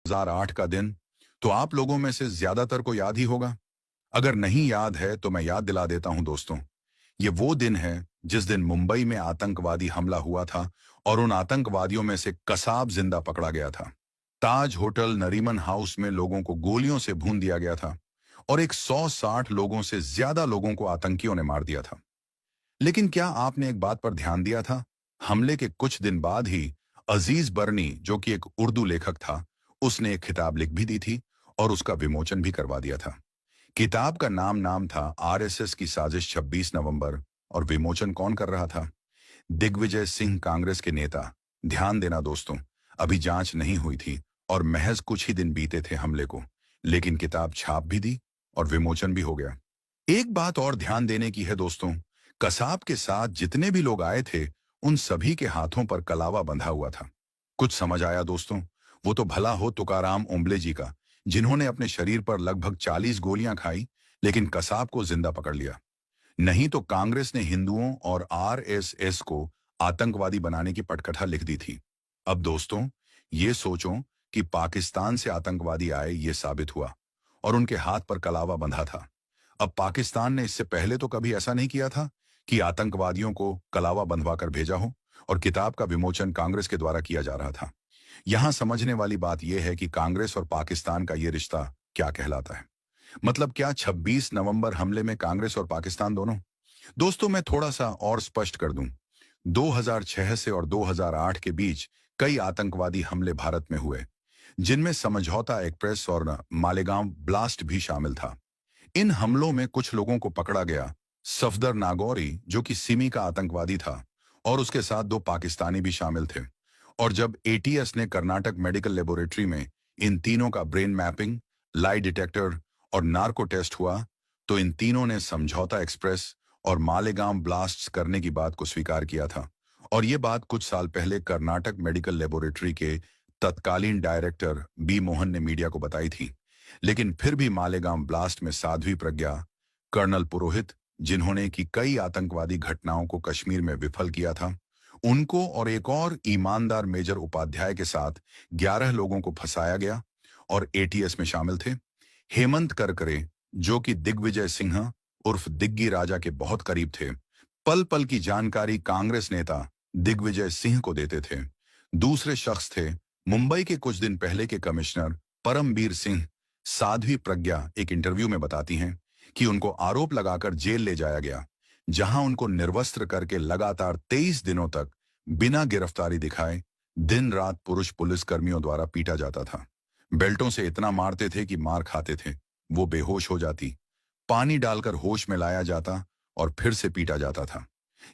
2008 का दिन तो आप लोगों में से ज्यादातर को याद ही होगा। अगर नहीं याद है तो मैं याद दिला देता हूं दोस्तों। ये वो दिन है जिस दिन मुंबई में आतंकवादी हमला हुआ था और उन आतंकवादियों में से कसाब जिंदा पकड़ा गया था। ताज होटल नरीमन हाउस में लोगों को गोलियों से भून दिया गया था और एक 160 लोगों से ज्यादा लोगों को आतंकियों ने मार दिया था। लेकिन क्या आपने एक बात पर ध्यान दिया था? हमले के कुछ दिन बाद ही अजीज बरनी, जो कि एक उर्दू लेखक था, उसने एक किताब लिख भी दी थी और उसका विमोचन भी करवा दिया था। किताब का नाम था आरएसएस की साजिश 26 नवंबर। और विमोचन कौन कर रहा था? दिग्विजय सिंह, कांग्रेस के नेता। ध्यान देना दोस्तों, अभी जांच नहीं हुई थी और महज कुछ ही दिन बीते थे हमले को, लेकिन किताब छाप भी दी और विमोचन भी हो गया। एक बात और ध्यान देने की है दोस्तों, कसाब के साथ जितने भी लोग आए थे उन सभी के हाथों पर कलावा बंधा हुआ था। कुछ समझ आया दोस्तों? वो तो भला हो तुकाराम ओम्बले जी का, जिन्होंने अपने शरीर पर लगभग 40 गोलियां खाई लेकिन कसाब को जिंदा पकड़ लिया। नहीं तो कांग्रेस ने हिंदुओं और आरएसएस को आतंकवादी बनाने की पटकथा लिख दी थी। अब दोस्तों, ये सोचो कि पाकिस्तान से आतंकवादी आए, ये साबित हुआ और उनके हाथ पर कलावा बंधा था। अब पाकिस्तान ने इससे पहले तो कभी ऐसा नहीं किया था कि आतंकवादियों को कलावा बंधवा कर भेजा हो और किताब का विमोचन कांग्रेस के द्वारा किया जा रहा था। यहां समझने वाली बात यह है कि कांग्रेस और पाकिस्तान का यह रिश्ता क्या कहलाता है। मतलब क्या 26 नवंबर हमले में कांग्रेस और पाकिस्तान दोनों? दोस्तों, मैं थोड़ा सा और स्पष्ट कर दूं। 2006 से और 2008 के बीच कई आतंकवादी हमले भारत में हुए, जिनमें समझौता एक्सप्रेस और मालेगांव ब्लास्ट भी शामिल था। इन हमलों में कुछ लोगों को पकड़ा गया। सफदर नागौरी, जो कि सिमी का आतंकवादी था, और उसके साथ 2 पाकिस्तानी भी शामिल थे। और जब एटीएस ने कर्नाटक मेडिकल लेबोरेटरी में इन तीनों का ब्रेन मैपिंग, लाई डिटेक्टर और नार्को टेस्ट हुआ, तो इन तीनों ने समझौता एक्सप्रेस और मालेगांव ब्लास्ट्स करने की बात को स्वीकार किया था। और ये बात कुछ साल पहले कर्नाटक मेडिकल लेबोरेटरी के तत्कालीन डायरेक्टर बी मोहन ने मीडिया को बताई थी। लेकिन फिर भी मालेगांव ब्लास्ट में साध्वी प्रज्ञा, कर्नल पुरोहित, जिन्होंने की कई आतंकवादी घटनाओं को कश्मीर में विफल किया था, उनको और एक और ईमानदार मेजर उपाध्याय के साथ 11 लोगों को फंसाया गया और एटीएस में शामिल थे। हेमंत करकरे, जो कि दिग्विजय सिंह उर्फ दिग्गी राजा के बहुत करीब थे, पल पल की जानकारी कांग्रेस नेता दिग्विजय सिंह को देते थे। दूसरे शख्स थे मुंबई के कुछ दिन पहले के कमिश्नर परमबीर सिंह। साध्वी प्रज्ञा एक इंटरव्यू में बताती हैं कि उनको आरोप लगाकर जेल ले जाया गया, जहां उनको निर्वस्त्र करके लगातार 23 दिनों तक बिना गिरफ्तारी दिखाए दिन रात पुरुष पुलिस कर्मियों द्वारा पीटा जाता था। बेल्टों से इतना मारते थे कि मार खाते थे, वो बेहोश हो जाती, पानी डालकर होश में लाया जाता और फिर से पीटा जाता था।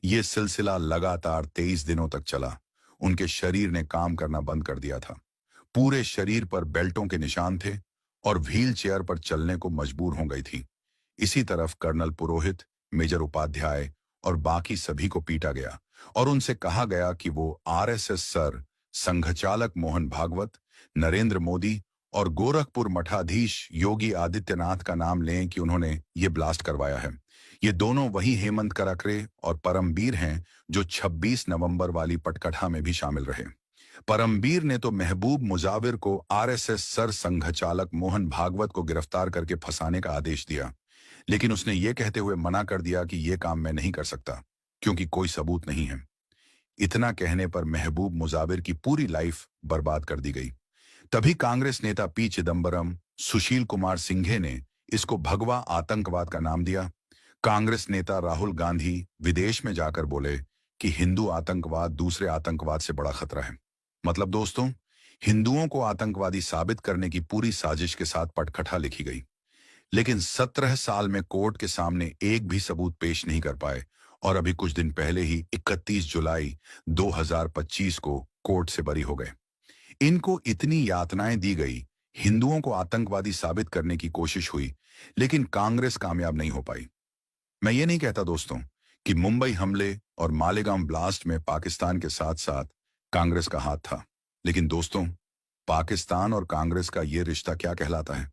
ये सिलसिला लगातार 23 दिनों तक चला। उनके शरीर ने काम करना बंद कर दिया था। पूरे शरीर पर बेल्टों के निशान थे और व्हील चेयर पर चलने को मजबूर हो गई थी। इसी तरफ कर्नल पुरोहित, मेजर उपाध्याय और बाकी सभी को पीटा गया और उनसे कहा गया कि वो आरएसएस सर, संघचालक मोहन भागवत, नरेंद्र मोदी और गोरखपुर मठाधीश योगी आदित्यनाथ का नाम लें कि उन्होंने ये ब्लास्ट करवाया है। ये दोनों वही हेमंत करकरे और परमबीर हैं जो 26 नवंबर वाली पटकथा में भी शामिल रहे। परमबीर ने तो महबूब मुजाविर को आरएसएस सर संघचालक मोहन भागवत को गिरफ्तार करके फंसाने का आदेश दिया, लेकिन उसने ये कहते हुए मना कर दिया कि ये काम मैं नहीं कर सकता क्योंकि कोई सबूत नहीं है। इतना कहने पर महबूब मुजाविर की पूरी लाइफ बर्बाद कर दी गई। तभी कांग्रेस नेता पी चिदम्बरम, सुशील कुमार सिंघे ने इसको भगवा आतंकवाद का नाम दिया। कांग्रेस नेता राहुल गांधी विदेश में जाकर बोले कि हिंदू आतंकवाद दूसरे आतंकवाद से बड़ा खतरा है। मतलब दोस्तों, हिंदुओं को आतंकवादी साबित करने की पूरी साजिश के साथ पटकथा लिखी गई, लेकिन 17 साल में कोर्ट के सामने एक भी सबूत पेश नहीं कर पाए और अभी कुछ दिन पहले ही 31 जुलाई 2025 को कोर्ट से बरी हो गए। इनको इतनी यातनाएं दी गई, हिंदुओं को आतंकवादी साबित करने की कोशिश हुई, लेकिन कांग्रेस कामयाब नहीं हो पाई। मैं ये नहीं कहता दोस्तों कि मुंबई हमले और मालेगांव ब्लास्ट में पाकिस्तान के साथ साथ कांग्रेस का हाथ था, लेकिन दोस्तों, पाकिस्तान और कांग्रेस का ये रिश्ता क्या कहलाता है?